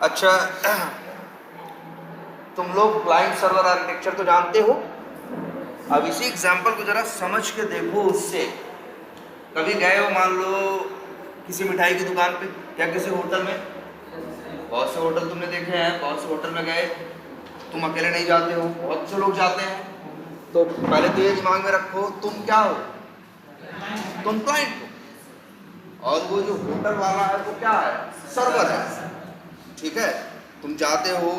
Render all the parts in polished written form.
अच्छा, तुम लोग क्लाइंट सर्वर आर्किटेक्चर तो जानते हो। अब इसी एग्जाम्पल को जरा समझ के देखो। उससे कभी गए हो मान लो किसी मिठाई की दुकान पे या किसी होटल में, बहुत से होटल तुमने देखे हैं, बहुत से होटल में गए, तुम अकेले नहीं जाते हो, बहुत से लोग जाते हैं। तो पहले तो ये दिमाग में रखो, तुम क्या हो? तुम क्लाइंट हो, और वो जो होटल वाला है वो क्या है? सर्वर है। ठीक है, तुम जाते हो,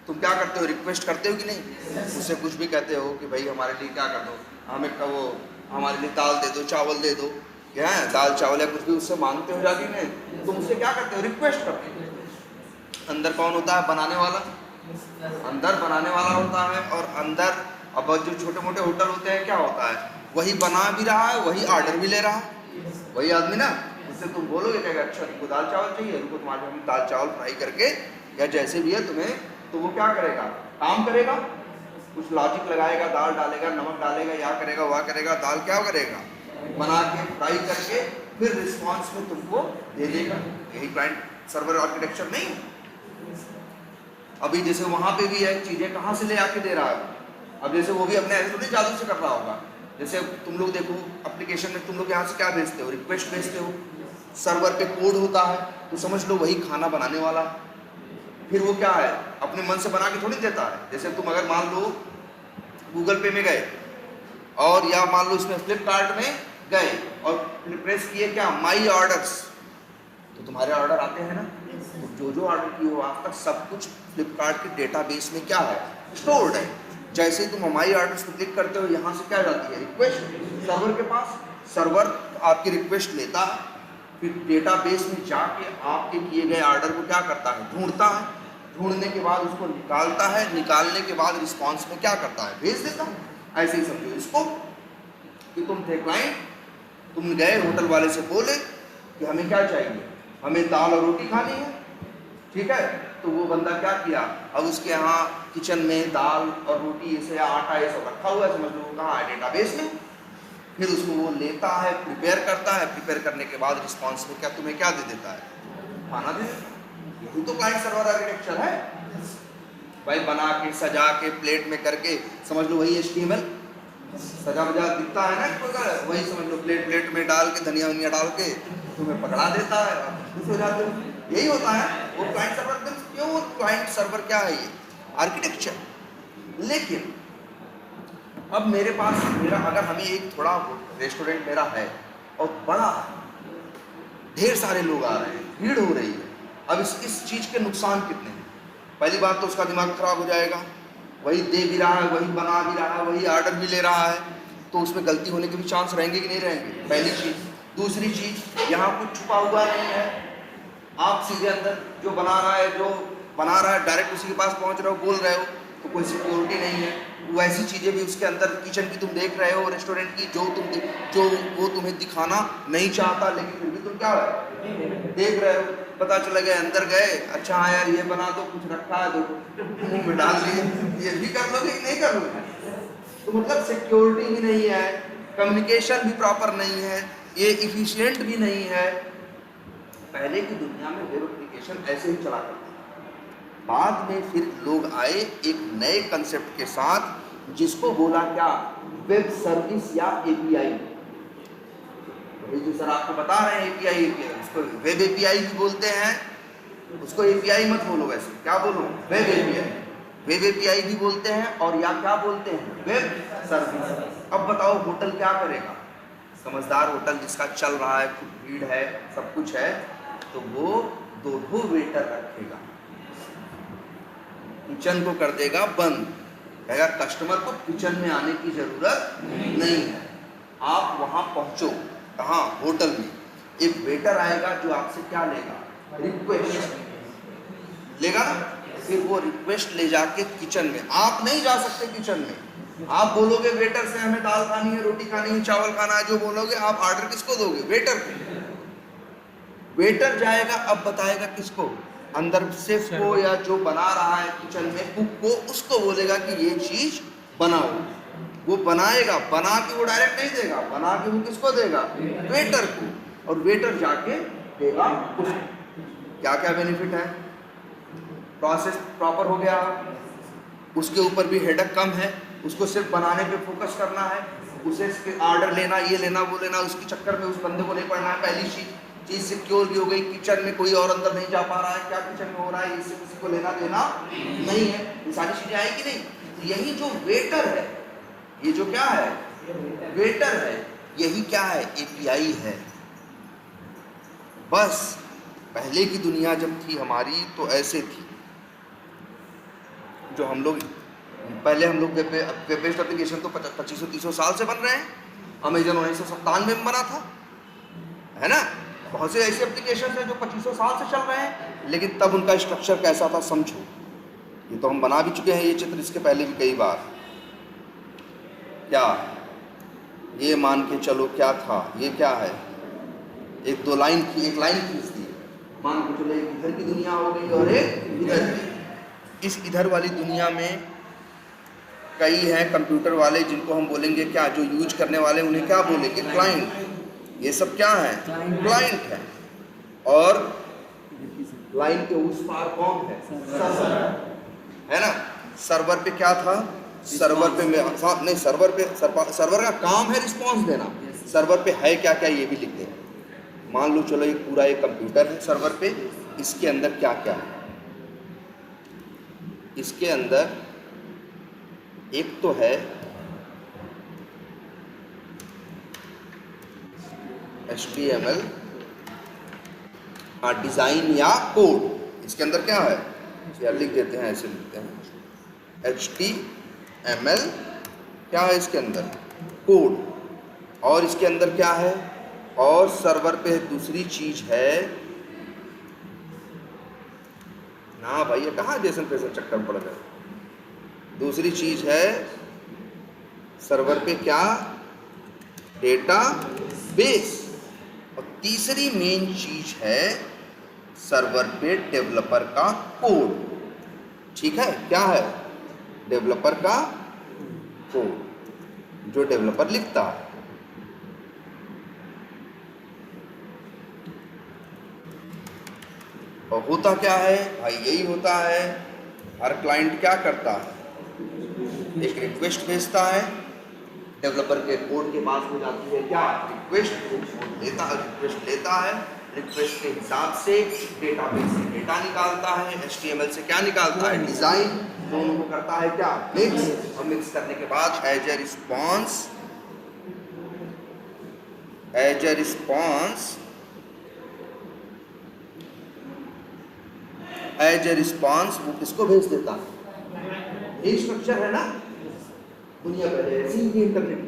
तुम क्या करते हो? रिक्वेस्ट करते हो कि नहीं? उससे कुछ भी कहते हो कि भाई हमारे लिए क्या कर दो, हमें वो हमारे लिए दाल दे दो, चावल दे दो, क्या है, दाल चावल या कुछ भी उससे मांगते हो जाके नहीं, तुम उससे क्या करते हो? रिक्वेस्ट करते हो। अंदर कौन होता है? बनाने वाला। अंदर बनाने वाला होता है, और अंदर अब जो छोटे मोटे होटल होते हैं क्या होता है? वही बना भी रहा है, वही ऑर्डर भी ले रहा है, वही आदमी ना। उससे तुम बोलोगे क्या, अच्छा तुमको दाल चावल चाहिए, रुको तुम्हारे हम दाल चावल फ्राई करके या जैसे भी है तुम्हें, तो वो क्या करेगा? काम करेगा, कुछ लॉजिक लगाएगा, दाल डालेगा, नमक डालेगा, या करेगा वह करेगा, दाल क्या करेगा? बना के फ्राई करके फिर रिस्पॉन्स में तुमको दे देगा। यही क्लाइंट सर्वर आर्किटेक्चर नहीं? अभी जैसे वहां पे भी है, चीजें कहाँ से ले आके दे रहा है। अब जैसे वो भी अपने ऐसे थोड़ी जादू से कर रहा होगा। जैसे तुम लोग देखो एप्लीकेशन में, तुम लोग यहाँ से क्या भेजते हो? रिक्वेस्ट भेजते हो, सर्वर पे कोड होता है, तो समझ लो वही खाना बनाने वाला। फिर वो क्या है? अपने मन से बना के थोड़ी देता है। जैसे तुम अगर मान लो गूगल पे में गए, और या मान लो इसमें फ्लिपकार्ट में गए और प्रेस किए क्या, माई ऑर्डर्स, तो तुम्हारे ऑर्डर आते हैं ना। तो जो ऑर्डर किए हो आज तक सब कुछ फ्लिपकार्ट के डेटाबेस में क्या है? स्टोर्ड है। जैसे ही तुम हमारी ऑर्डर्स पर क्लिक करते हो, यहाँ से क्या जाती है? रिक्वेस्ट सर्वर के पास। सर्वर आपकी रिक्वेस्ट लेता है, फिर डेटाबेस में जाके आपके किए गए ऑर्डर को क्या करता है? ढूंढता है। ढूंढने के बाद उसको निकालता है, निकालने के बाद रिस्पॉन्स में क्या करता है? भेज देता है। ऐसे ही समझो इसको कि तुम थे क्लाइंट, तुम गए होटल वाले से बोले कि हमें क्या चाहिए, हमें दाल और रोटी खानी है। ठीक है, तो वो बंदा क्या किया? अब उसके यहाँ किचन में दाल और रोटी ऐसे या आटा ये सब रखा हुआ है, समझ लो कहाँ है? डेटाबेस में। फिर उसको वो लेता है, प्रिपेयर करता है, प्रिपेयर करने के बाद रिस्पॉन्स में क्या तुम्हें क्या दे देता है? खाना दे देता है। यही तो क्लाइंट सर्वर आर्किटेक्चर है भाई। बना के सजा के प्लेट में करके, समझ लो वही HTML सजा बजा दिखता है ना, वही समझ लो प्लेट प्लेट में डाल के धनिया वनिया डाल के तुम्हें पकड़ा देता है, खुश हो जाते हो। यही होता है वो क्लाइंट सर्वर। क्यों क्लाइंट सर्वर क्या है? ये आर्किटेक्चर। लेकिन अब मेरे पास अगर हमें एक थोड़ा रेस्टोरेंट मेरा है और बड़ा है, ढेर सारे लोग आ रहे हैं, भीड़ हो रही है, अब इस चीज के नुकसान कितने हैं? पहली बात तो उसका दिमाग खराब हो जाएगा। वही दे भी रहा है, वही बना भी रहा है, वही ऑर्डर भी ले रहा है, तो उसमें गलती होने के भी चांस रहेंगे कि नहीं रहेंगे? पहली चीज। दूसरी चीज, यहाँ कुछ छुपा हुआ नहीं है। आप सीधे अंदर जो बना रहा है डायरेक्ट उसी के पास पहुंच रहे हो, बोल रहे हो, तो कोई सिक्योरिटी नहीं है। वैसी चीजें भी उसके अंदर किचन की तुम देख रहे हो, रेस्टोरेंट की, जो वो तुम्हें दिखाना नहीं चाहता, लेकिन फिर भी तुम क्या देख रहे हो। पता चला गया अंदर गए, अच्छा हाँ यार ये बना दो, कुछ रखा है देखो, मुंह में डाल लिए, ये भी कर लोगे नहीं कर लोगे? तो मतलब सिक्योरिटी भी नहीं है, कम्युनिकेशन भी प्रॉपर नहीं है, ये इफिशिएंट भी नहीं है। पहले की दुनिया में वेब एप्लीकेशन ऐसे ही चला करता था। बाद में फिर लोग आए एक नए कंसेप्ट के साथ, जिसको बोला क्या? वेब सर्विस या API। जो सर आपको बता रहे हैं API, उसको वेब API भी बोलते हैं। उसको API मत बोलो, वैसे क्या बोलो? Web API। वेब API भी बोलते हैं, और या क्या बोलते हैं? Web service. अब बताओ होटल क्या करेगा? समझदार होटल जिसका चल रहा है, खूब भीड़ है, सब कुछ है, तो वो 2 वेटर रखेगा, किचन को कर देगा बंद, कहेगा कस्टमर को किचन में आने की जरूरत नहीं है। आप वहां पहुंचो, कहाँ? होटल में। एक वेटर आएगा जो आपसे क्या लेगा? रिक्वेस्ट लेगा ना। फिर वो रिक्वेस्ट ले जाके किचन में, आप नहीं जा सकते किचन में। आप बोलोगे वेटर से हमें दाल खानी है, रोटी खानी है, चावल खाना है, जो बोलोगे आप ऑर्डर किसको दोगे? वेटर को। वेटर जाएगा, अब बताएगा किसको? अंदर शेफ को, या जो बना रहा है किचन में कुक को, उसको बोलेगा कि ये चीज बनाओ। वो बनाएगा, बना के वो डायरेक्ट नहीं देगा, बना के वो किसको देगा? वेटर को। और वेटर जाके देगा उसको। क्या क्या बेनिफिट है? प्रोसेस प्रॉपर हो गया, उसके ऊपर भी हेडक कम है, उसको सिर्फ बनाने पे फोकस करना है, उसे ऑर्डर लेना, ये लेना वो लेना, उसके चक्कर में उस बंदे को नहीं पड़ना है। पहली चीज़ सिक्योर भी हो गई, किचन में कोई और अंदर नहीं जा पा रहा है, क्या किचन में हो रहा है इससे किसी को लेना देना नहीं है, ये सारी चीज़ें आएगी नहीं। तो यही जो वेटर है, ये जो क्या है वेटर है, यही क्या है एपीआई है। बस पहले की दुनिया जब थी हमारी तो ऐसे थी, जो हम लोग पहले हम लोग वेब बेस्ड एप्लीकेशन तो 2500-30 साल से बन रहे हैं। अमेजन 1997 में बना था, है ना। बहुत से ऐसे एप्लीकेशन हैं जो 2500 साल से चल रहे हैं, लेकिन तब उनका स्ट्रक्चर कैसा था समझो। ये तो हम बना भी चुके हैं ये चित्र, इसके पहले भी कई बार। क्या ये मान के चलो क्या था, ये क्या है, एक लाइन खींच दी, मान के चलो एक इधर की दुनिया हो गई और एक इधर की। इस इधर वाली दुनिया में कई हैं कंप्यूटर वाले जिनको हम बोलेंगे क्या, जो यूज करने वाले उन्हें क्या बोलेंगे, क्लाइंट। ये सब क्या है, क्लाइंट है। और लाइन के उस पार कौन है, सर्वर, है ना। सर्वर पे क्या था, सर्वर पे नहीं, सर्वर का काम है रिस्पॉन्स देना। सर्वर पे है क्या क्या ये भी लिख दें। मान लो चलो एक पूरा एक कंप्यूटर है सर्वर पे, इसके अंदर क्या क्या है। इसके अंदर एक तो है HTML डिज़ाइन या कोड। इसके अंदर क्या है, यार लिख देते हैं, ऐसे लिखते हैं HTML क्या है इसके अंदर, कोड। और इसके अंदर क्या है, और सर्वर पे दूसरी चीज है ना भाई, ये कहाँ जैसन तैसन चक्कर पड़ गए। दूसरी चीज है सर्वर पे क्या, डेटा बेस। और तीसरी मेन चीज है सर्वर पे डेवलपर का कोड। ठीक है, क्या है, डेवलपर का कोड, जो डेवलपर लिखता है। और होता क्या है भाई, यही होता है, हर क्लाइंट क्या करता है, एक रिक्वेस्ट भेजता है, डेवलपर के कोड के पास हो जाती है क्या, रिक्वेस्ट लेता है, रिक्वेस्ट लेता है, रिक्वेस्ट के हिसाब से डेटाबेस से डेटा निकालता है, HTML से क्या निकालता है, डिजाइन, दोनों को करता है क्या, मिक्स। और मिक्स करने के बाद एज ए रिस्पॉन्स वो किसको भेज देता है। ये स्ट्रक्चर है ना दुनिया पहले ऐसी ही इंटरनेट।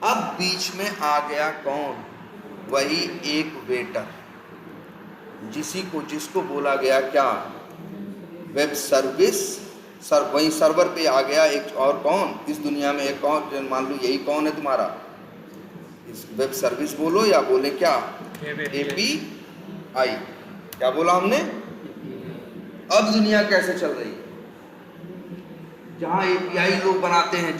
अब बीच में आ गया कौन, वही एक वेटर, जिसको बोला गया क्या, वेब सर्विस। वही सर्वर पे आ गया एक और कौन, इस दुनिया में एक और, मान लो यही कौन है तुम्हारा, इस वेब सर्विस बोलो या बोले क्या, API। क्या बोला हमने। अब दुनिया कैसे चल रही है, जहाँ API लोग बनाते हैं,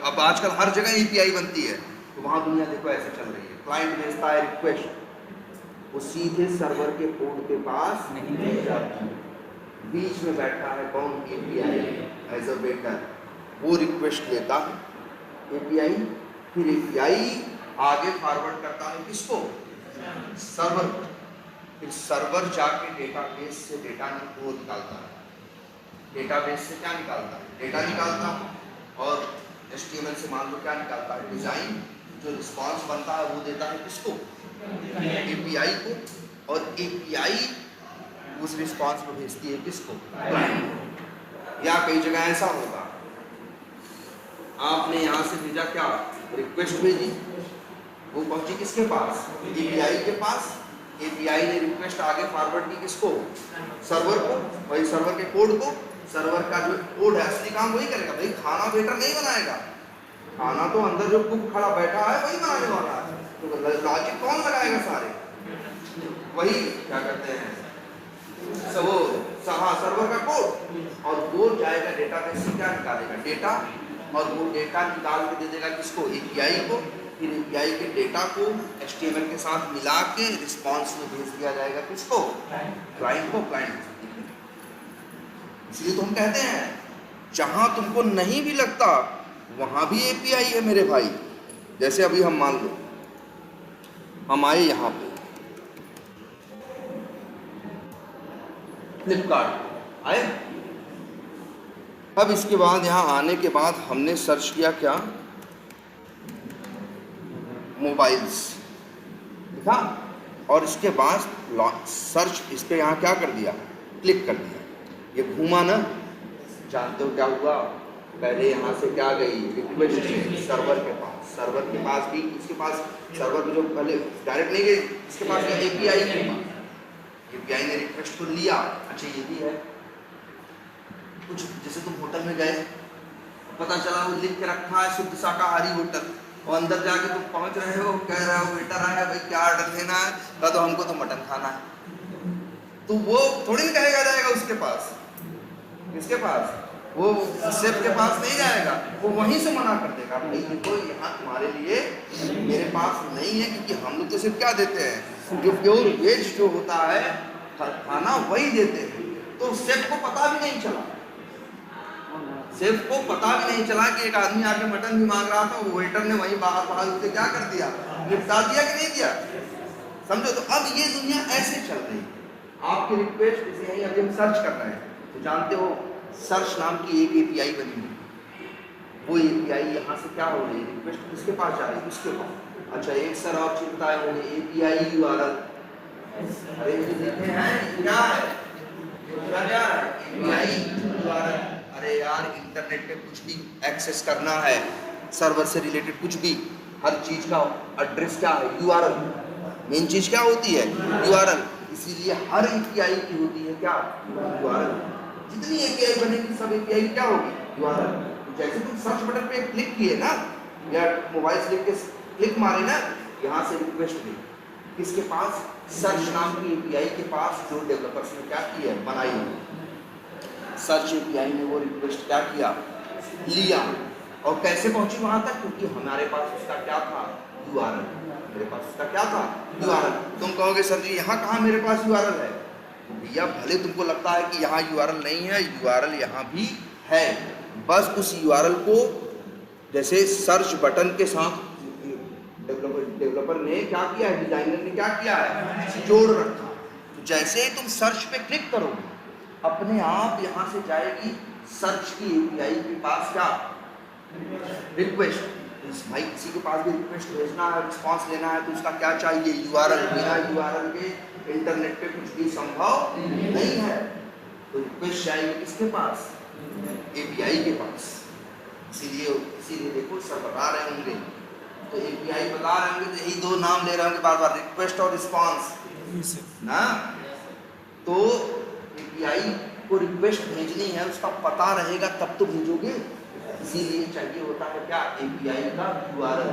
अब आजकल हर जगह API बनती है, तो वहाँ दुनिया देखो ऐसे चल रही है। क्लाइंट भेजता है रिक्वेस्ट, वो सीधे सर्वर के कोड के पास नहीं जाती, बीच में बैठा है कौन, API एज अ वेटर। वो रिक्वेस्ट लेता है API, फिर API आगे फॉरवर्ड करता है किसको, सर्वर। फिर सर्वर जाके डेटाबेस से डेटा को निकालता है, डेटाबेस से क्या निकालता है, डेटा निकालता है। और HTML से मान लो क्या निकालता है, डिजाइन। जो रिस्पॉन्स बनता है वो देता है किसको, API को। और API उस रिस्पॉन्स को भेजती है किसको, क्लाइंट। या कई जगह ऐसा होगा, आपने यहाँ से भेजा क्या, रिक्वेस्ट भेजी, वो पहुंची किसके पास, API के पास। API ने रिक्वेस्ट आगे फॉरवर्ड की किसको, सर्वर को। वही सर्वर के कोड को, सर्वर का जो कोड है असली काम वही करेगा भाई, खाना वेटर नहीं बनाएगा, खाना तो अंदर जो कुक खड़ा बैठा है वही बनाने वाला है। तो लॉजिक कौन लगाएगा, सारे वही क्या करते हैं, वो सर्वर का कोड। और वो जाएगा डेटाबेस से क्या निकालेगा, डेटा। और वो डेटा निकाल के दे देगा किसको, API को। फिर एपीआई के डेटा को HTML के साथ मिला के रिस्पॉन्स में भेज दिया जाएगा किसको, क्लाइंट को, क्लाइंट। इसलिए तो हम कहते हैं जहां तुमको नहीं भी लगता वहां भी एपीआई है मेरे भाई। जैसे अभी हम मान लो हम आए यहाँ पे फ्लिपकार्ट आए, अब इसके बाद यहाँ आने के बाद हमने सर्च किया क्या, मोबाइल्स लिखा, और इसके बाद सर्च इस पे यहाँ क्या कर दिया, क्लिक कर दिया। ये घूमा ना, जानते हो क्या हुआ, पहले यहाँ से क्या गई, रिक्वेस्ट सर्वर के पास, सर्वर के पास भी, इसके पास सर्वर में जो पहले डायरेक्ट नहीं गई, इसके पास गया एपीआई के पास, एपीआई ने रिक्वेस्ट को लिया। अच्छा ये भी है कुछ, जैसे तुम होटल में गए, पता चला वो लिख के रखा है शुद्ध शाकाहारी होटल, और अंदर जाके तुम पहुंच रहे हो, कह रहे हो वेटर आया भाई क्या ऑर्डर देना है, कहा तो हमको तो मटन खाना है, तो वो थोड़ी ना कहेगा जाएगा उसके पास, किसके पास, वो शेफ के पास नहीं जाएगा, वो वहीं से मना कर देगा, भाई देखो यहाँ तुम्हारे लिए मेरे पास नहीं है, क्योंकि हम लोग तो सिर्फ क्या देते हैं, जो प्योर वेज जो होता है खाना वही देते हैं। तो शेफ को पता भी नहीं चला, शेफ को पता भी नहीं चला कि एक आदमी आके मटन भी मांग रहा था, वो वेटर ने वहीं बाहर उसे क्या कर दिया, निपटा दिया कि नहीं दिया, समझो। तो अब ये दुनिया ऐसे चल रही है, आपकी रिक्वेस्ट जैसे यही अभी हम सर्च कर रहे हैं, तो जानते हो सर्च नाम की एक एपीआई बनी हुई, वो एपीआई यहाँ से क्या हो रही है, रिक्वेस्ट किसके पास जा रही है, उसके पास। अच्छा एक सर और चिंता है मुझे, एपीआई यूआरएल, अरे मुझे देखे हैं क्या है, क्या है एपीआई यूआरएल। अरे यार इंटरनेट पे कुछ भी एक्सेस करना है, सर्वर से रिलेटेड कुछ भी, हर चीज का एड्रेस क्या है, यूआरएल, मेन चीज क्या होती है, यूआरएल। इसीलिए हर एपीआई की होती है क्या, यूआरएल। जितनी एपीआई बनेगी सब एपीआई क्या होगी, यूआरएल। जैसे तुम सर्च बटन पे क्लिक किए ना, या मोबाइल से लिख के क्लिक मारे ना, यहाँ से रिक्वेस्ट गई किसके पास, सर्च नाम की एपीआई के पास, जो डेवलपर्स ने क्या किया है, बनाई है। सर्च एपीआई ने वो रिक्वेस्ट क्या किया, लिया, और कैसे पहुंची वहां तक, क्योंकि हमारे पास उसका क्या था, यूआरएल, मेरे पास उसका क्या था, यूआरएल। तुम कहोगे सर जी यहाँ कहाँ मेरे पास यूआरएल है, भैया भले तुमको लगता है कि यहाँ यूआरएल नहीं है, यूआरएल यहाँ भी है, बस उस यूआरएल को जैसे सर्च बटन के साथ डेवलपर ने क्या किया है, डिजाइनर ने क्या किया है, जोड़ रखा। तो जैसे ही तुम सर्च पे क्लिक करोगे, अपने आप यहाँ से जाएगी सर्च की एपीआई के पास क्या, रिक्वेस्ट। भाई किसी के पास भी रिक्वेस्ट भेजना है, रिस्पॉन्स लेना है, तो उसका क्या चाहिए, यूआरएल। बिना यूआरएल के इंटरनेट पे कुछ भी संभव नहीं है। तो रिक्वेस्ट जाएगी किसके पास, एपीआई के पास। इसीलिए देखो सब बता रहे होंगे, तो एपीआई बता रहे होंगे, तो यही दो नाम ले रहे होंगे बार बार, रिक्वेस्ट और रिस्पॉन्स ना। तो एपीआई को रिक्वेस्ट भेजनी है, उसका पता रहेगा तब तो भेजोगे, इसीलिए चाहिए होता है क्या, एपीआई का यूआरएल।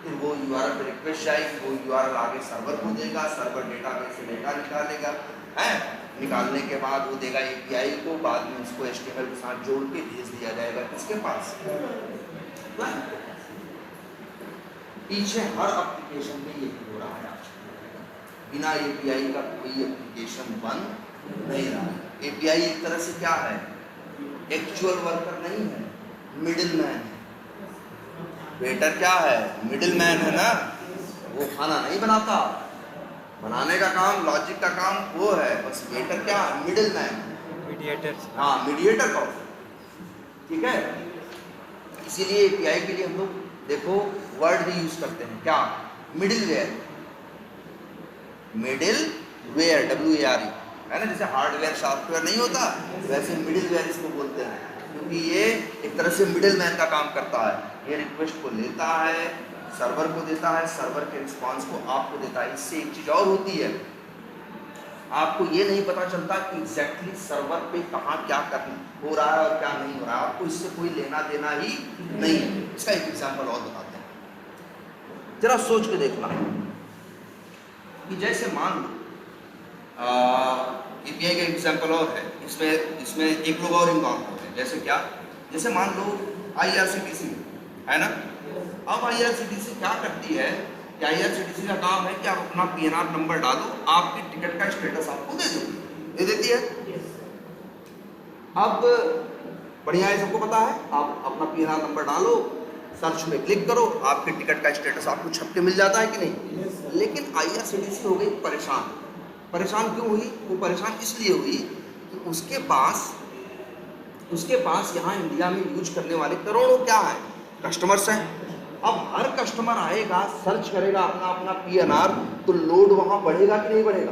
फिर वो यूआरएल पे रिक्वेस्ट जाएगी, वो यूआरएल आगे सर्वर को देगा, सर्वर डेटाबेस से डेटा निकालेगा, है निकालने के बाद वो देगा एपीआई को, बाद में उसको एचटीएमएल के साथ जोड़ के भेज दिया जाएगा किसके पास, पीछे हर एप्लीकेशन में यही हो रहा है। बिना एपीआई का कोई एप्लीकेशन बन नहीं रहा है। एपीआई एक तरह से क्या है, एक्चुअल वर्कर नहीं है, मिडिल मैन है। वेटर क्या है, मिडिल मैन है ना, वो खाना नहीं बनाता, बनाने का काम, लॉजिक का काम वो है, बस वेटर क्या, मिडिल मैन, मीडिएटर। हाँ मीडिएटर का, ठीक है। इसीलिए एपीआई के लिए हम लोग देखो वर्ड भी यूज करते हैं क्या, middleware, middleware, WARE है ना, जैसे हार्डवेयर सॉफ्टवेयर नहीं होता, वैसे मिडिल वेयर इसको बोलते हैं, क्योंकि ये एक तरह से मिडिल मैन का काम करता है। ये रिक्वेस्ट को लेता है, सर्वर को देता है, सर्वर के रिस्पांस को आपको देता है। इससे एक चीज और होती है, आपको ये नहीं पता चलता कि एग्जैक्टली सर्वर पे कहाँ क्या हो रहा है और क्या नहीं हो रहा है, आपको इससे कोई लेना देना ही नहीं है। इसका एक एग्जांपल और बताते हैं, जरा सोच के देखना कि जैसे मान लो एपीआई का एग्जांपल और है, इसमें एक लोग और इन्वॉल्व होते हैं। जैसे क्या, जैसे मान लो IRCTC है ना, अब IRCTC क्या करती है कि IRCTC का काम है कि आप अपना PNR नंबर डालो, आपकी टिकट का स्टेटस आपको दे देती है। अब बढ़िया है, सबको पता है, आप अपना PNR नंबर डालो, सर्च में क्लिक करो, आपके टिकट का स्टेटस आपको छप के मिल जाता है कि नहीं। लेकिन IRCTC हो गई परेशान। परेशान क्यों हुई? वो परेशान इसलिए हुई कि उसके पास यहाँ इंडिया में यूज करने वाले करोड़ों क्या है कस्टमर्स हैं। अब हर कस्टमर आएगा, सर्च करेगा अपना PNR, तो लोड वहाँ बढ़ेगा कि नहीं बढ़ेगा?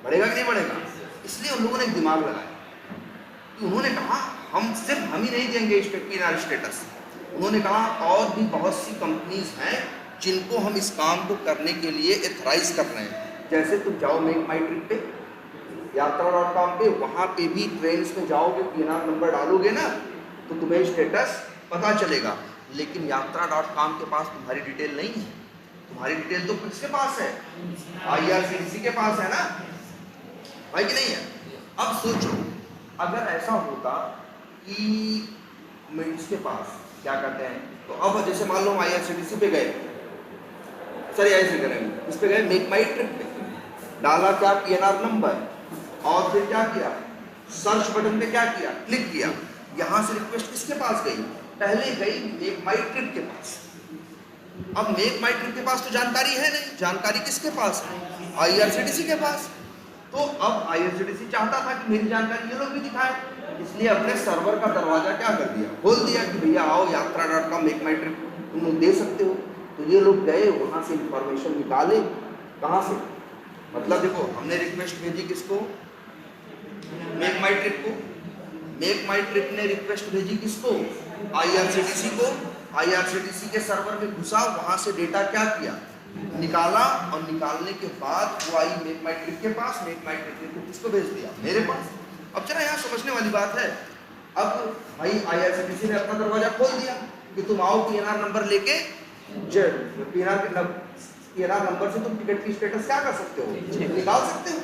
बढ़ेगा कि नहीं बढ़ेगा? इसलिए उन लोगों ने एक दिमाग लगाया कि उन्होंने कहा हम ही नहीं देंगे PNR स्टेटस। उन्होंने कहा और भी बहुत सी कंपनीज हैं जिनको हम इस काम को करने के लिए एथराइज कर रहे हैं। जैसे तुम जाओ मेक माई ट्रिप पे, यात्रा.com पे, वहाँ पे भी ट्रेन में जाओगे, PNR नंबर डालोगे ना तो तुम्हें स्टेटस पता चलेगा। लेकिन यात्रा.com के पास तुम्हारी डिटेल नहीं है। तुम्हारी डिटेल तो किसके पास है? IRCTC के पास है ना, भाई कि नहीं है? अब सोचो अगर ऐसा होता कि इसके पास क्या कहते हैं, तो अब जैसे मान लो हम IRCTC पे गए, सर ऐसे करेंगे, इस पे गए मेक माई ट्रिप पे, डाला क्या PNR नंबर, और फिर क्या किया, सर्च बटन पे क्या किया, क्लिक किया। यहां से रिक्वेस्ट किसके पास गई? पहले गई मेक माई ट्रिप के पास। अब मेक माई ट्रिप के पास तो जानकारी है नहीं, जानकारी किसके पास है? IRCTC के पास। तो अब IRCTC चाहता था कि मेरी जानकारी ये लोग भी दिखाएं, इसलिए अपने सर्वर का दरवाजा क्या कर दिया, खोल दिया कि भैया आओ यात्रा.com मेक माई ट्रिप तुम लोग दे सकते हो। तो ये लोग गए, वहां से इंफॉर्मेशन निकाले। कहाँ से? मतलब देखो, हमने रिक्वेस्ट भेजी किसको? मेक माई ट्रिप को। मेक माई ट्रिप ने रिक्वेस्ट भेजी किसको? IRCTC को। IRCTC के सर्वर में घुसा, वहां से डेटा क्या किया, निकाला, और निकालने के बाद वो आई मेक माई ट्रिप के पास। मेक माई ट्रिप ने किसको भेज दिया? मेरे पास। अब जरा यहाँ समझने वाली बात है, अब भाई IRCTC ने अपना दरवाजा खोल दिया कि तुम आओ PNR नंबर लेके, PNR नंबर से तुम टिकट की स्टेटस क्या कर सकते हो, निकाल सकते हो।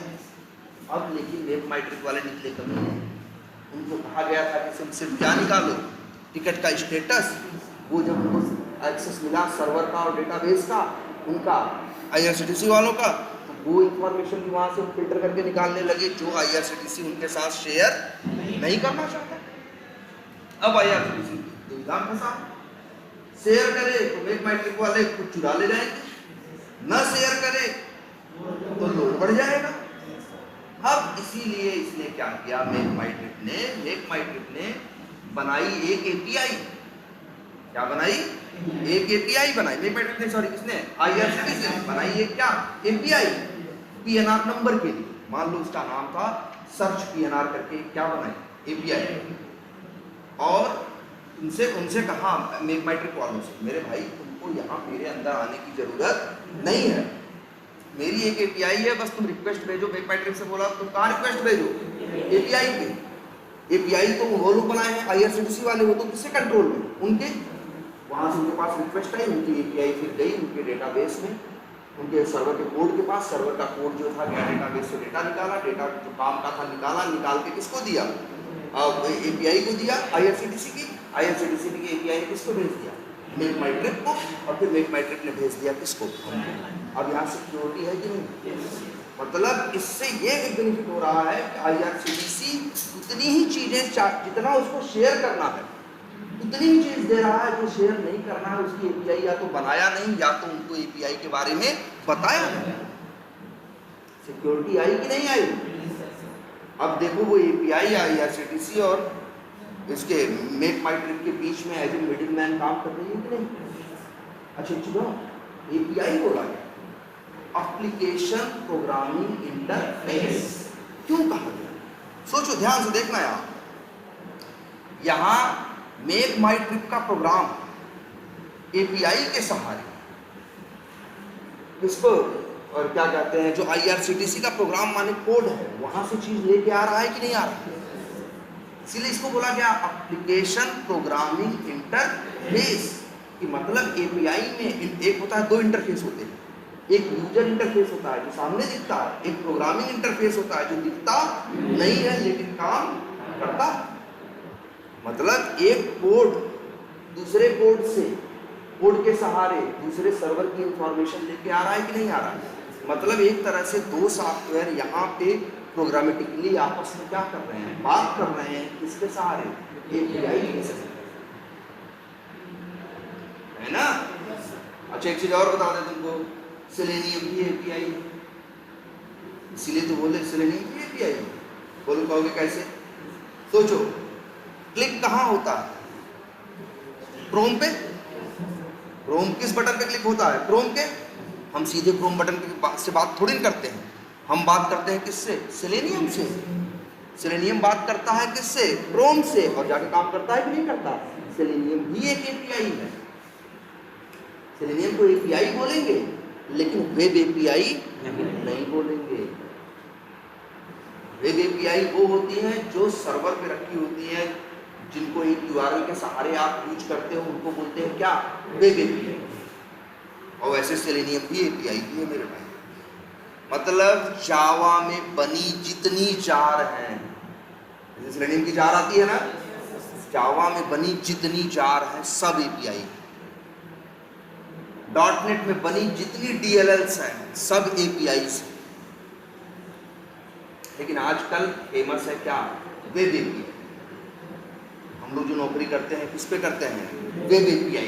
अब लेकिन मेक माई ट्रिप वाले निकले कमी है, उनको कहा गया था कि तुम सिर्फ क्या निकालो, टिकट का स्टेटस। वो जब उनको एक्सेस मिला सर्वर का और डेटाबेस का, उनका IRCTC वालों का, तो वो इंफॉर्मेशन भी वहाँ से फिल्टर करके निकालने लगे जो IRCTC उनके साथ शेयर नहीं करना चाहता। अब IRCTC दुविधा में फंसा, शेयर करे तो मेक माई ट्रिप वाले कुछ चुरा ले जाएंगे, न शेयर करे तो लोड बढ़ जाएगा। अब इसीलिए इसने क्या किया, मेक माई ट्रिप ने बनाई एक API। क्या बनाई? एक API बनाई। मेक माई ट्रिप ने, सॉरी किसने? IRCTC ने बनाई एक क्या API PNR नंबर के लिए। मान लो उसका नाम था सर्च PNR करके, क्या बनाई API। और उनसे कहा मेक माई ट्रिप वालों से, मेरे भाई तुमको यहाँ मेरे अंदर आने की जरूरत नहीं है, मेरी एक API है, बस तुम रिक्वेस्ट भेजो। मेक माई ट्रिप से बोला तुम कहाँ रिक्वेस्ट भेजो? API पे। API तो वो लोग बनाए हैं IRCTC वाले, वो तो किससे कंट्रोल में? उनके। वहाँ से उनके पास रिक्वेस्ट आई, उनकी API फिर गई उनके डेटाबेस में, उनके सर्वर के कोड के पास। सर्वर का कोड जो था गया डेटाबेस से, डेटा निकाला, डेटा जो काम का था निकाला, निकाल के किसको दिया? API को दिया IRCTC की। IRCTC की API ने किसको भेज दिया? मेक माई ट्रिप को। और फिर मेक माई ट्रिप ने भेज दिया किसको? अब यहाँ सिक्योरिटी है कि नहीं? मतलब इससे ये एक बेनिफिट हो रहा है कि IRCTC उतनी ही चीजें, जितना उसको शेयर करना है उतनी ही चीज दे रहा है, जो शेयर नहीं करना है उसकी API या तो बनाया नहीं, या तो उनको API के बारे में बताया नहीं। सिक्योरिटी आई कि नहीं आई? अब देखो वो API IRCTC और इसके मेक माई ट्रिप के बीच में एज ए मिडिल मैन काम कर रही है कि नहीं? अच्छा चलो, API बोला गया, एप्लीकेशन प्रोग्रामिंग इंटरफेस क्यों कहा गया? सोचो, ध्यान से देखना यार। यहां मेक माई ट्रिप का प्रोग्राम API के सहारे इसको, और क्या कहते हैं, जो IRCTC का प्रोग्राम माने कोड है, वहां से चीज लेके आ रहा है कि नहीं आ रहा है? इसीलिए इसको बोला गया एप्लीकेशन प्रोग्रामिंग इंटरफेस। कि मतलब API में एक होता है, दो इंटरफेस होते हैं, एक यूजर इंटरफेस होता है जो सामने दिखता है, एक प्रोग्रामिंग इंटरफेस होता है जो दिखता नहीं है लेकिन काम करता है। मतलब एक कोड दूसरे कोड से कोड के सहारे दूसरे सर्वर की इंफॉर्मेशन लेके आ रहा है कि नहीं आ रहा है। मतलब एक तरह से दो सॉफ्टवेयर यहाँ पे प्रोग्रामेटिकली आपस में क्या कर रहे हैं, बात कर रहे हैं, किसके सहारे, एपीआई के सहारे, है ना। अच्छा एक चीज और बता दें तुमको, सेलेनियम की एपीआई, इसीलिए तो बोले सेलेनियम की एपीआई। बोलो कहोगे कैसे, सोचो क्लिक कहाँ होता है, क्रोम पे। क्रोम किस बटन पे क्लिक होता है, क्रोम के। हम सीधे क्रोम बटन से बात थोड़ी नहीं करते हैं, हम बात करते हैं किससे, सेलेनियम से। सेलेनियम बात करता है किससे, क्रोम से, और जाके काम करता है कि नहीं करता। सेलेनियम भी एक एपीआई है। सेलेनियम को एपीआई बोलेंगे लेकिन वेब एपीआई नहीं बोलेंगे। वेब एपीआई वो होती हैं जो सर्वर पे रखी होती हैं, जिनको एक यूआरएल के सहारे आप यूज करते हो, उनको बोलते हैं क्या, वेब एपीआई। और वैसे सेलेनियम भी एपीआई भी है मेरे भाई। मतलब जावा में बनी जितनी जार हैं, जैसे सेलेनियम की जार आती है ना, जावा में बनी जितनी जार हैं सब एपीआई। .NET में बनी जितनी DLLs हैं सब APIs हैं। लेकिन आजकल फेमस है क्या, वेब API। हम लोग जो नौकरी करते हैं किस पे करते हैं, वेब API।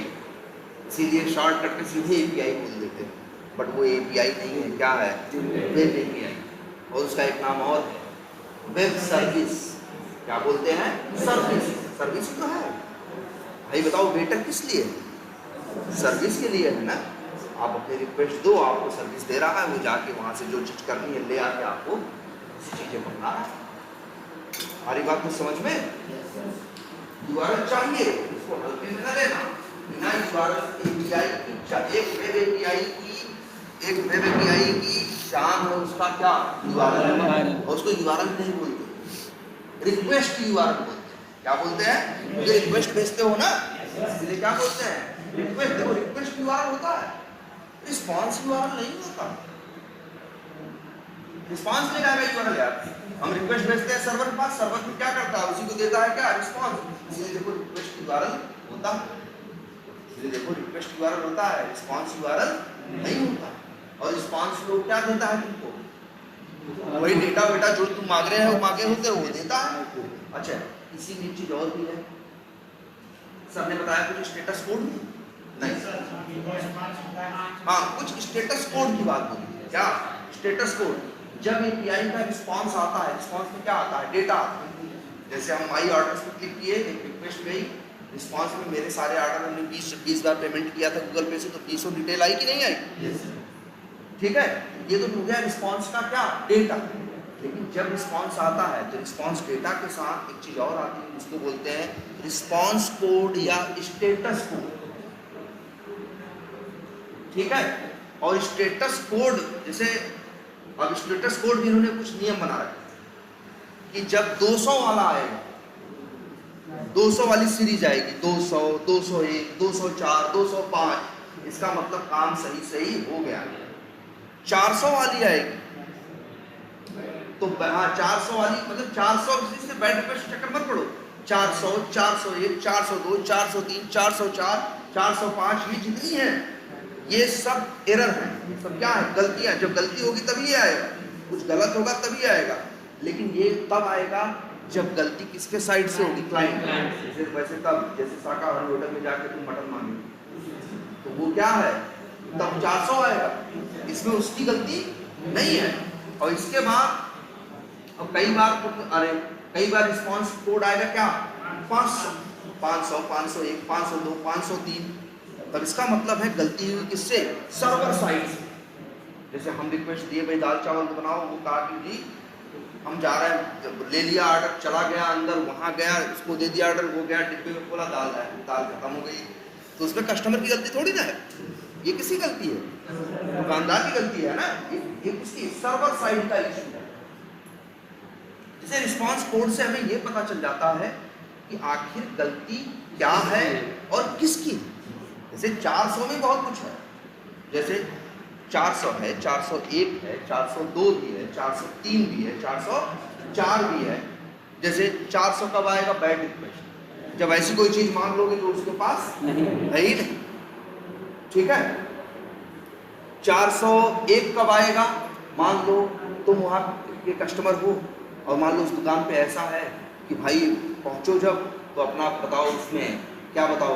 इसीलिए शॉर्टकट में सीधे API बोल देते हैं, बट वो API नहीं है, क्या है, वेब API। और उसका एक नाम और है, वेब सर्विस। क्या बोलते हैं, सर्विस। सर्विस तो है भाई, बताओ वेटर किस लिए है, सर्विस के लिए है ना। आप अपनी रिक्वेस्ट दो, आपको सर्विस दे रहा है, वो जाके वहाँ से जो चीज़ करनी है ले आके आपको उसी चीज़ें बता रहा है। हमारी बात को समझ में, यूआरएल चाहिए, इसको हल्के में न लेना। बिना यूआरएल एपीआई की, एक वेब एपीआई की शान है उसका क्या, यूआरएल। और उसको यूआरएल नहीं बोलते, रिक्वेस्ट यूआरएल बोलते हैं। क्या बोलते हैं, जो रिक्वेस्ट भेजते हो ना, इसलिए क्या बोलते हैं, रिक्वेस्ट। देखो रिक्वेस्ट यूआरएल होता है, रिस्पांस यूआरएल नहीं होता। रिस्पांस ले जाएगा यूआरएल यार, हम रिक्वेस्ट भेजते हैं सर्वर के पास, सर्वर फिर क्या करता है, उसी को देता है क्या, रिस्पांस। इसलिए देखो रिक्वेस्ट यूआरएल होता है, इसलिए देखो रिक्वेस्ट यूआरएल होता है, रिस्पांस यूआरएल नहीं होता। और रिस्पांस लोग क्या देता है तुमको, वही डेटा बेटा जो तुम मांग रहे हो, मांगे होते वो देता है। अच्छा इसी में चीज और भी है, सबने बताया कुछ स्टेटस कोड नहीं, हाँ कुछ स्टेटस कोड की बात होगी। क्या स्टेटस कोड, जब एपीआई का रिस्पांस आता है, रिस्पांस में क्या आता है, डेटा आता है। जैसे हम माई ऑर्डर्स पे क्लिक किए, एक रिक्वेस्ट गई, रिस्पांस में मेरे सारे ऑर्डर, हमने 20 बार पेमेंट किया था गूगल पे से, तो 20 डिटेल आई कि नहीं आई, ठीक है। ये तो हो गया रिस्पांस का क्या, डेटा। लेकिन जब रिस्पांस आता है तो रिस्पांस डेटा के साथ एक चीज और आती है, जिसको बोलते हैं रिस्पांस कोड या स्टेटस कोड, ठीक है। और स्टेटस कोड, जैसे अब स्टेटस कोड भी इन्होंने कुछ नियम बना रखे कि जब 200 वाला आएगा, 200 वाली सीरीज आएगी, 200, 201, 204, 205, इसका मतलब काम सही हो गया। 400 वाली आएगी तो हाँ 400 वाली मतलब 400 से बैड रिक्वेस्ट चक्कर मत पड़ो, 400, 401, 402, 403, 404, 405 ये जितनी है ये सब एरर है, सब क्या है, गलतियां। जब गलती होगी तभी आएगा, कुछ गलत होगा तभी आएगा। लेकिन ये तब आएगा जब गलती किसके साइड से होगी, क्लाइंट। जैसे वैसे तब, जैसे शाकाहारी होटल में जाके तुम मटन मांगे तो वो क्या है, तब 400 आएगा, इसमें उसकी गलती नहीं है। और इसके बाद अब कई बार रिस्पांस कोड आएगा क्या, 500, 500, 501, 502, 503। तब इसका मतलब है गलती हुई किससे, सर्वर साइड से। जैसे हम रिक्वेस्ट दिए भाई दाल चावल बनाओ, वो कहा कि जी हम जा रहे हैं, ले लिया ऑर्डर, चला गया अंदर, वहाँ गया, उसको दे दिया ऑर्डर, वो गया डिब्बे में खोला, दाल खत्म हो गई। तो उसमें कस्टमर की गलती थोड़ी ना है, ये किसकी गलती है, दुकानदार की गलती है ना, ये किसकी, सर्वर साइड का इशू है। जैसे रिस्पांस कोड से हमें ये पता चल जाता है कि आखिर गलती क्या है और किसकी। जैसे 400 में बहुत कुछ है, जैसे 400 है, 401 है, 402 भी है, 403 भी है, 404 भी है। जैसे 400 कब आएगा, बैड रिक्वेस्ट, जब ऐसी कोई चीज मांग लोगे तो उसके पास है ही नहीं। ठीक है। 401 कब आएगा? मान लो तुम वहाँ के कस्टमर हो और मान लो उस दुकान पे ऐसा है कि भाई पहुँचो जब तो अपना बताओ, उसमें क्या बताओ,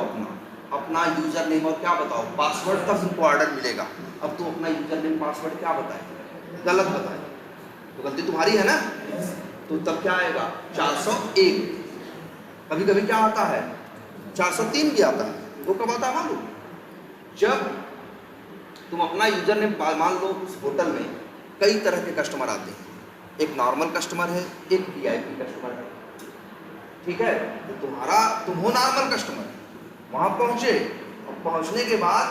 अपना यूज़र नेम और क्या बताओ, पासवर्ड, तब तुमको ऑर्डर मिलेगा। अब तुम अपना यूज़र नेम पासवर्ड क्या बताए? गलत बताए, तो गलती तुम्हारी है ना। तो तब क्या आएगा? 401। कभी कभी क्या आता है? 403 भी आता है। वो कब आता है मालूम? जब तुम अपना यूजर नेम, मान लो उस होटल में कई तरह के कस्टमर आते हैं, एक नॉर्मल कस्टमर है, एक वीआईपी कस्टमर है, ठीक है। तो तुम हो नॉर्मल कस्टमर, वहाँ पहुँचे और पहुँचने के बाद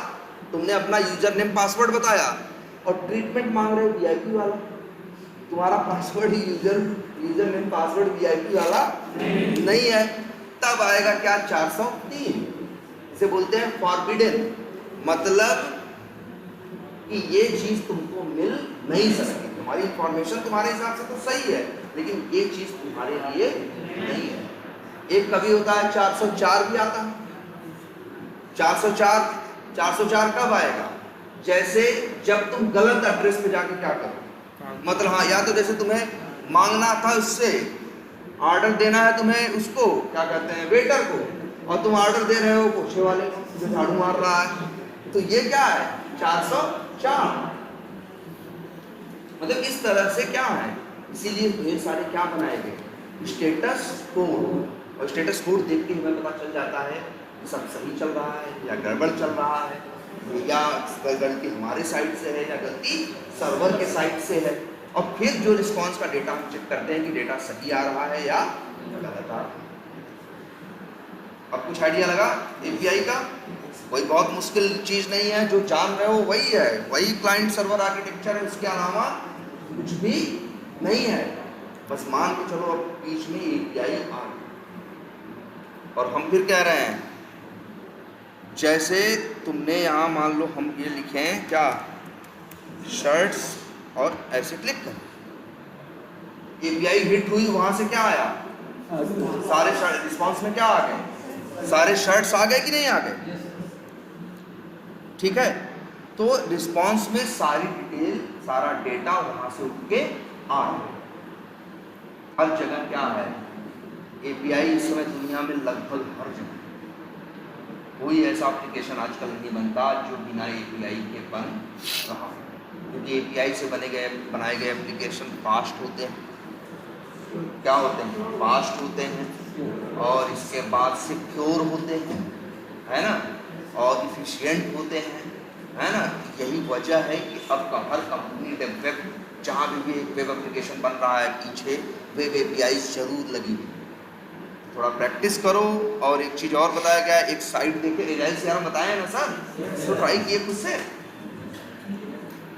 तुमने अपना यूजर नेम पासवर्ड बताया और ट्रीटमेंट मांग रहे हो वीआईपी वाला, तुम्हारा password user name password VIP वाला नहीं है, तब आएगा क्या? 403। इसे बोलते हैं फॉरबिडन, मतलब कि ये चीज तुमको मिल नहीं सकती। तुम्हारी इंफॉर्मेशन तुम्हारे हिसाब से तो सही है, लेकिन ये चीज तुम्हारे लिए नहीं है। एक कभी होता है 404 भी आता है। 404 कब आएगा? जैसे जब तुम गलत एड्रेस पे जाके क्या करो, मतलब हाँ, या तो जैसे तुम्हें मांगना था उससे, ऑर्डर देना है तुम्हें, उसको क्या कहते हैं, वेटर को, और तुम ऑर्डर दे रहे हो पोछे वाले को जो झाड़ू मार रहा है, तो ये क्या है? 404। मतलब इस तरह से क्या है, इसीलिए ढेर सारे क्या बनाए गए? Status code. और स्टेटस कोड देख के हमें पता चल जाता है कि सब सही चल रहा है या गड़बड़ चल रहा है, या गलती हमारे साइड से है या गलती सर्वर के साइड से है। और फिर जो रिस्पांस का डेटा हम चेक करते हैं कि डेटा सही आ रहा है या गलत आ रहा है। अब कुछ आइडिया लगा एपीआई का? कोई बहुत मुश्किल चीज नहीं है, जो जान रहे हो वही है, वही क्लाइंट सर्वर आर्किटेक्चर है, उसके अलावा कुछ भी नहीं है। बस मान के चलो अब बीच में एपीआई आ गई और हम फिर कह रहे हैं, जैसे तुमने यहाँ मान लो हम ये लिखें क्या, शर्ट्स, और ऐसे क्लिक कर, एपीआई हिट हुई, वहां से क्या आया? सारे शर्ट रिस्पॉन्स में क्या आ गए? सारे शर्ट्स आ गए कि नहीं आ गए? ठीक है। तो रिस्पॉन्स में सारी डिटेल, सारा डेटा वहां से उठ के आ गया। हर जगह क्या है? एपीआई इस समय दुनिया में लगभग हर जगह, कोई ऐसा एप्लीकेशन आजकल नहीं बनता जो बिना एपीआई के बन रहा, क्योंकि एपीआई से बनाए गए एप्लीकेशन फास्ट होते हैं। क्या होते हैं? फास्ट होते हैं, और इसके बाद सिक्योर होते हैं, है ना, और इफिशिएंट होते हैं, है ना। यही वजह है कि अब का हर कंपनी वेब, जहाँ भी वेब एप्लीकेशन बन रहा है, पीछे वेब एपीआई जरूर लगी हुई। थोड़ा प्रैक्टिस करो। और एक चीज़ और बताया गया है, एक साइट देखे, एजाइल से यार बताया ना सर, तो ट्राई किए खुद से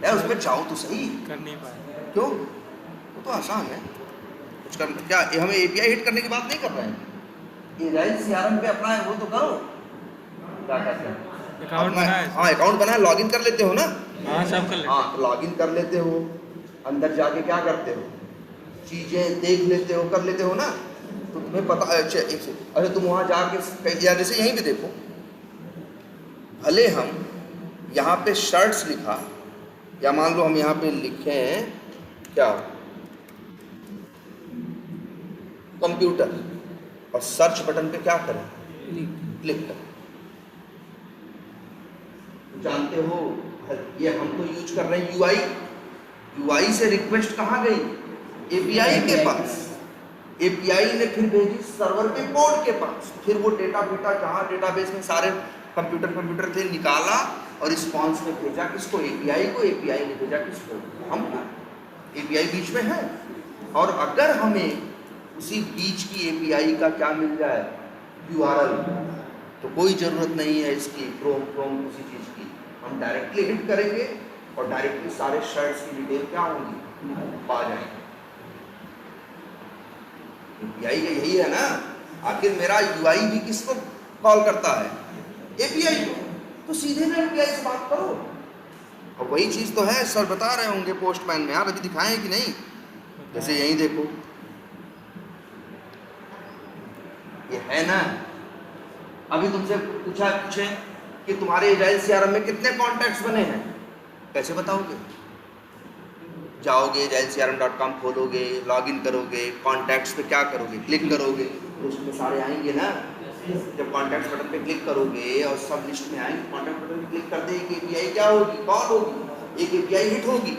यार, उसमें जाओ तो सही। कर नहीं पाए क्यों? वो तो आसान है कुछ कर, क्या हमें एपीआई हिट करने की बात नहीं कर रहे हैं, एजाइल सीआरएम पे अपना है वो तो करो। क्या कहते हैं, अकाउंट बनाए। हाँ अकाउंट बनाए, लॉगिन कर लेते हो ना? हाँ सब कर लेते। हाँ लॉगिन कर लेते हो, अंदर जाके क्या करते हो, चीज़ें देख लेते हो, कर लेते हो ना, तो तुम्हें पता। अच्छा तुम वहाँ जाके, या जैसे यहीं पे देखो, भले हम यहाँ पे शर्ट्स लिखा, या मान लो हम यहाँ पे लिखें क्या, कंप्यूटर, और सर्च बटन पे क्या करें, क्लिक करें। जानते हो ये हम तो यूज कर रहे हैं यूआई से रिक्वेस्ट कहाँ गई? एपीआई के पास। एपीआई ने फिर भेजी सर्वर पे पोर्ट के पास, फिर वो डेटा जहाँ डेटाबेस में सारे कंप्यूटर थे, निकाला और रिस्पॉन्स में भेजा किसको? एपीआई को। एपीआई ने भेजा किसको? हमको। एपीआई बीच में है, और अगर हमें उसी बीच की एपीआई का क्या मिल जाए, यूआरएल, तो कोई ज़रूरत नहीं है इसकी क्रोम किसी चीज़ की, हम डायरेक्टली हिट करेंगे और डायरेक्टली सारे शर्ट्स की डिटेल क्या होंगी, पा जाएंगे। एपीआई का यही है ना, आखिर मेरा यूआई भी किसको कॉल करता है? एपीआई को। तो सीधे में एपीआई से बात करो। और वही चीज़ तो है, सर बता रहे होंगे पोस्टमैन में, यार अभी दिखाएं कि नहीं? जैसे यहीं देखो, ये है ना, अभी तुमसे पूछे कि तुम्हारे एजाइल सीआरएम में कितने कॉन्टैक्ट्स बने हैं? कैसे बताओगे? जाओगे agilecrm.com खोलोगे, लॉगिन करोगे, कॉन्टैक्ट्स पे क्या करोगे? क्लिक करोगे, लिस्ट में सारे आएंगे ना। जब कॉन्टैक्ट्स बटन पे क्लिक करोगे और सब लिस्ट में आएंगे, कॉन्टैक्ट बटन पे क्लिक करते एक एपीआई क्या होगी? कॉल होगी, एक एपीआई हिट होगी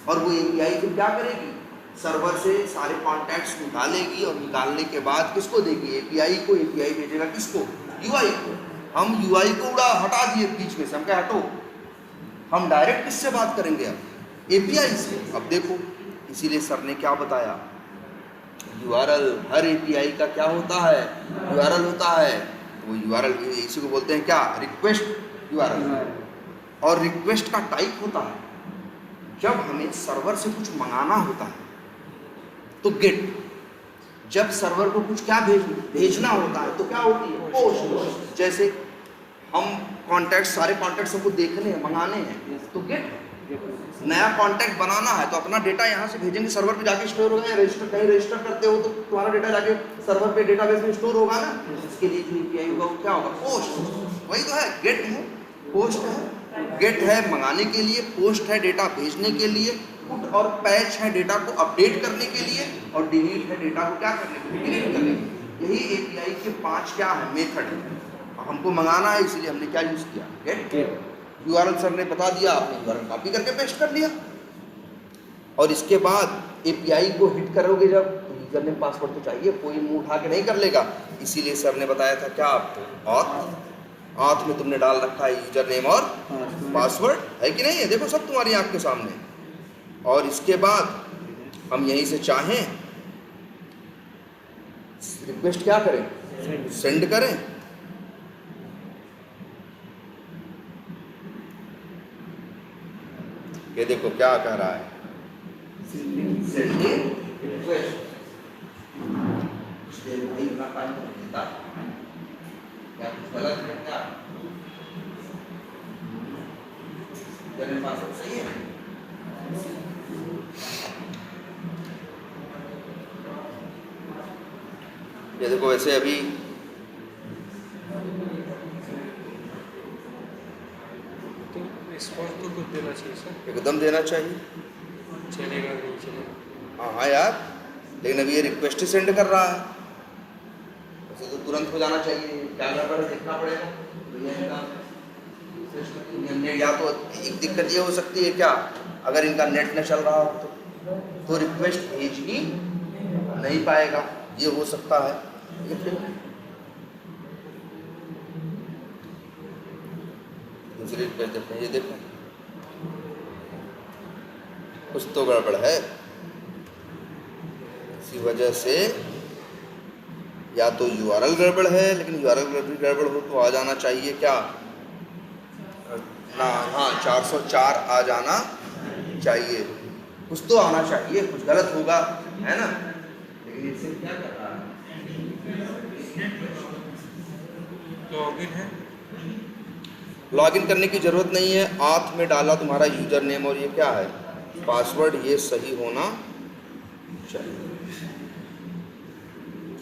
और वो एपीआई फिर क्या करेगी? सर्वर से सारे कॉन्टैक्ट्स निकालेगी और निकालने के बाद किसको देगी? एपीआई को। एपीआई भेजेगा किसको? यूआई को। हम यूआई को हटा दिए बीच में से, हम क्या हटो, हम डायरेक्ट किससे बात करेंगे? अब एपीआई से। अब देखो, इसीलिए सर ने क्या बताया, यूआरएल, हर एपीआई का क्या होता है? यूआरएल होता है। वो यूआरएल इसी को बोलते हैं क्या? Request URL. और रिक्वेस्ट का टाइप होता है, जब हमें सर्वर से कुछ मंगाना होता है तो गेट, जब सर्वर को कुछ क्या भेजना होता है तो क्या होती है? पोस्ट। जैसे हम कॉन्टैक्ट, सारे कॉन्टैक्ट्स हमको देखने हैं, मंगाने हैं तो गेट। नया कॉन्टैक्ट बनाना है तो अपना डेटा यहाँ से भेजेंगे, सर्वर पे जाके स्टोर होगा, या रजिस्टर, कहीं रजिस्टर करते हो तो तुम्हारा डेटा जाके सर्वर पे डेटाबेस में स्टोर होगा ना। इसके लिए जो एपीआई होगा वो क्या होगा? पोस्ट। वही तो है, गेट है, पोस्ट है। गेट है मंगाने के लिए, पोस्ट है डेटा भेजने के लिए, पुट और पैच है डेटा को अपडेट करने के लिए, और डिलीट है डेटा को क्या करने के लिए? डिलीट करने के लिए। यही एपीआई के 5 क्या है? मेथड है। हमको मंगाना है इसलिए हमने क्या यूज किया? गेट। यूआरएल सर ने बता दिया, आपने यूआरएल कॉपी करके पेस्ट कर लिया। और इसके बाद एपीआई को हिट करोगे जब, तो यूजर नेम पासवर्ड तो चाहिए, कोई मुंह उठा के नहीं कर लेगा। इसीलिए सर ने बताया था क्या आपको? ऑथ। ऑथ में तुमने डाल रखा है यूजर नेम और पासवर्ड, है कि नहीं है? देखो सब तुम्हारी आंख के सामने। और इसके बाद हम यहीं से चाहें रिक्वेस्ट क्या करें? सेंड करें। ये देखो क्या कह रहा है, सेंडिंग रिक्वेस्ट। भाई का टाइम देता क्या कुछ गलत है क्या? मेरे पास सब सही है। ये देखो वैसे अभी रिस्पॉन्स तो कुछ देना चाहिए सर। एकदम देना चाहिए। चलेगा नहीं चलेगा? हाँ यार, लेकिन अभी ये रिक्वेस्ट ही सेंड कर रहा है, वैसे तो तुरंत हो जाना चाहिए। क्या गड़बड़ है देखना पड़ेगा। या तो एक दिक्कत ये हो सकती है क्या, अगर इनका नेट न चल रहा हो तो रिक्वेस्ट भेज ही नहीं पाएगा, ये हो सकता है। दूसरी रिक्वेस्ट देखते हैं, ये देखो कुछ तो गड़बड़ है। इसी वजह से या तो यूआरएल गड़बड़ है, लेकिन यूआरएल गड़बड़ हो तो आ जाना चाहिए क्या ना? हाँ, 404 आ जाना चाहिए, कुछ तो आना चाहिए, कुछ गलत होगा, है ना? लेकिन इससे क्या कर रहा है? लॉगिन है, लॉगिन करने की जरूरत नहीं है। ऑथ में डाला तुम्हारा यूजर नेम और ये क्या है? पासवर्ड, ये सही होना चाहिए।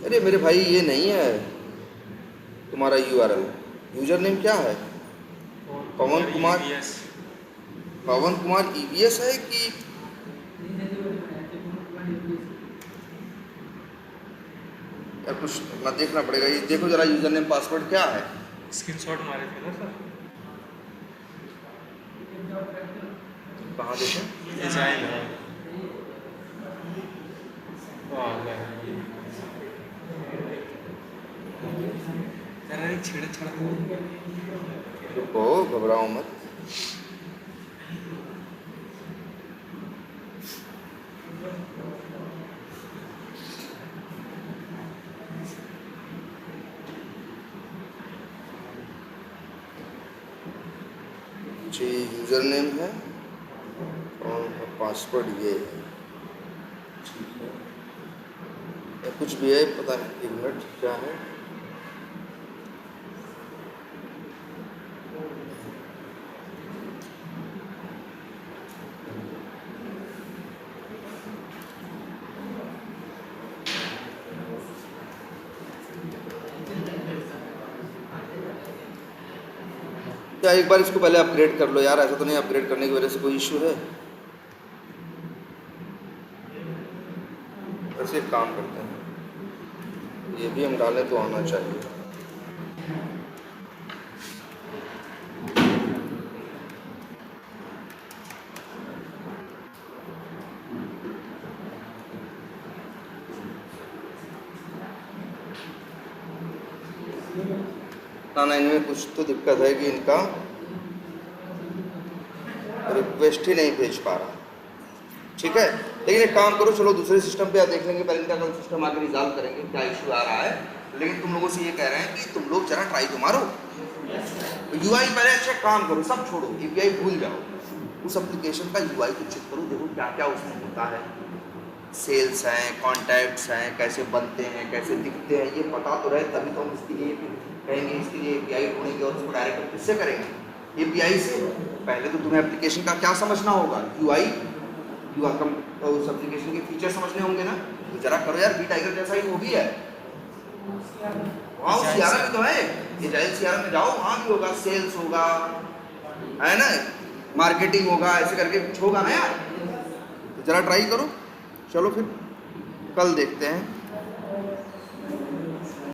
अरे मेरे भाई ये नहीं है तुम्हारा यूआरएल, यूजर नेम क्या है? पवन कुमार। पवन कुमार ईवीएस है कि या कुछ ना? देखना पड़ेगा। ये देखो जरा, यूजर नेम पासवर्ड क्या है? स्क्रीनशॉट मारे थे ना सर। कहाँ देखें? ये जाएगा। छिड़ छड़ रुको, घबराओ मत। जी, यूजर नेम है और पासवर्ड ये है, ठीक है। या कुछ भी है, पता नहीं, एक मिनट, क्या है? या एक बार इसको पहले अपग्रेड कर लो यार, ऐसा तो नहीं अपग्रेड करने की वजह से कोई इशू है। वैसे एक काम करते हैं, ये भी हम डालें तो आना चाहिए। ना इनमें कुछ तो दिक्कत है कि इनका रिक्वेस्ट ही नहीं भेज पा रहा। ठीक है, लेकिन एक काम करो, चलो दूसरे सिस्टम पे देख लेंगे, पहले इनका कल सिस्टम आके रिजॉल्व करेंगे क्या इशू आ रहा है। लेकिन तुम लोगों से ये कह रहे हैं कि तुम लोग जरा ट्राई तो मारो, यूआई पहले अच्छा काम करो, सब छोड़ो, एपीआई भूल जाओ, उस एप्लीकेशन का यूआई को चेक करो, देखो क्या क्या उसमें होता है, सेल्स हैं, कॉन्टैक्ट्स हैं, कैसे बनते हैं, कैसे दिखते हैं, ये पता तो रहे, तभी तो हम इसके लिए कहेंगे, इसके लिए एपीआई ढूंढेंगे और उसको डायरेक्ट किससे करेंगे, एपीआई से। पहले तो तुम्हें एप्लीकेशन का क्या समझना होगा, यूआई, उस एप्लीकेशन के फीचर समझने होंगे ना, तो जरा करो यार, बी टाइगर जैसा ही वो भी है, वहाँ सीआरएम में तो है, एजाइल सीआरएम में जाओ, वहाँ भी होगा, सेल्स होगा, है ना, मार्केटिंग होगा, ऐसे करके कुछ होगा ना यार, तो जरा ट्राई करो। चलो फिर कल देखते हैं।